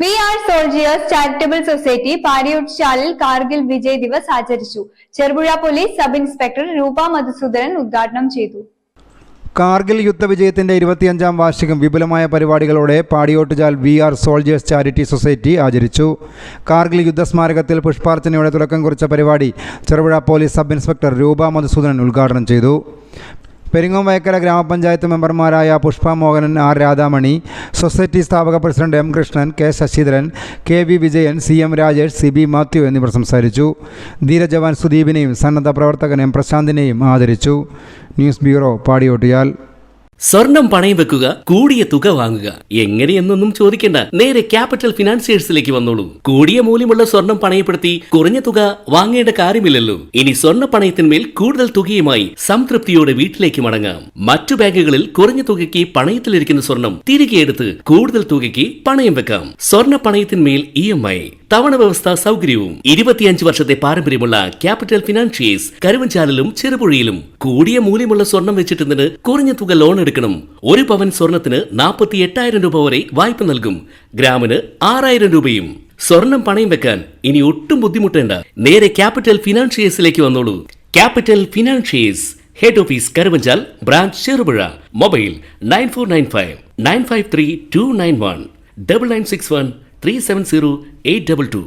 V are soldiers charitable society പാരിയോട്ട്ചാലിൽ കാർഗിൽ വിജയ് ദിവസ് ആചരിച്ചു. Cherupuzha police sub inspector രൂപ മധുസൂദനൻ ഉദ്ഘാടനം ചെയ്തു. കാർഗിൽ യുദ്ധവിജയത്തിന്റെ 25ാം വാർഷികം വിപുലമായ പരിപാടികളോടെ Padiyottuchal we are soldiers charity society ആചരിച്ചു. കാർഗിൽ യുദ്ധസ്മാരകത്തിൽ പുഷ്പാർച്ചനയോടെ തുടക്കം കുറിച്ച പരിപാടി ചെറുപുഴ പോലീസ് സബ് ഇൻസ്പെക്ടർ രൂപ മധുസൂദനൻ ഉദ്ഘാടനം ചെയ്തു. പെരിങ്ങോംവയക്കര ഗ്രാമപഞ്ചായത്ത് മെമ്പർമാരായ പുഷ്പ മോഹനൻ, ആർ രാധാമണി, സൊസൈറ്റി സ്ഥാപക president M Krishnan, K Sasidharan, K V Vijayan, C M Rajesh, C B Mathew എന്നിവർ സംസാരിച്ചു. ധീരജവാൻ സുദീപിനെയും സന്നദ്ധ പ്രവർത്തകൻ എം പ്രശാന്തിനെയും ആദരിച്ചു. News bureau, Padiyottuchal. സ്വർണം പണയം വെക്കുക, കൂടിയ തുക വാങ്ങുക, എങ്ങനെയെന്നൊന്നും ചോദിക്കേണ്ട. നേരെ ക്യാപിറ്റൽ ഫിനാൻസിയേഴ്സിലേക്ക് വന്നോളൂ. കൂടിയ മൂല്യമുള്ള സ്വർണം പണയപ്പെടുത്തി കുറഞ്ഞ തുക വാങ്ങേണ്ട കാര്യമില്ലല്ലോ. ഇനി സ്വർണ്ണ പണയത്തിന്മേൽ കൂടുതൽ തുകയുമായി സംതൃപ്തിയോടെ വീട്ടിലേക്ക് മടങ്ങാം. മറ്റു ബാങ്കുകളിൽ കുറഞ്ഞ തുകയ്ക്ക് പണയത്തിലിരിക്കുന്ന സ്വർണം തിരികെ എടുത്ത് കൂടുതൽ തുകയ്ക്ക് പണയം വെക്കാം. സ്വർണ്ണ പണയത്തിന്മേൽ EMI തവണ വ്യവസ്ഥ സൗകര്യവും 25 വർഷത്തെ പാരമ്പര്യമുള്ള ക്യാപിറ്റൽ ഫിനാൻഷിയേഴ്സ് കരുവഞ്ചാലിലും ചെറുപുഴയിലും. കൂടിയ മൂല്യമുള്ള സ്വർണം വെച്ചിട്ടുന്നതിന് കുറഞ്ഞ തുക ലോൺ എടുക്കണം. 1 പവൻ സ്വർണത്തിന് 48,000 രൂപ വരെ വായ്പ നൽകും. ഗ്രാമിന് 6,000 രൂപയും. സ്വർണം പണയം വെക്കാൻ ഇനി ഒട്ടും ബുദ്ധിമുട്ടേണ്ട. നേരെ ക്യാപിറ്റൽ ഫിനാൻഷിയേഴ്സിലേക്ക് വന്നോളൂ. Capital financiers, head office Karuvanchal, branch Cherupuzha. Mobile 9495 953 291 9961 370 822.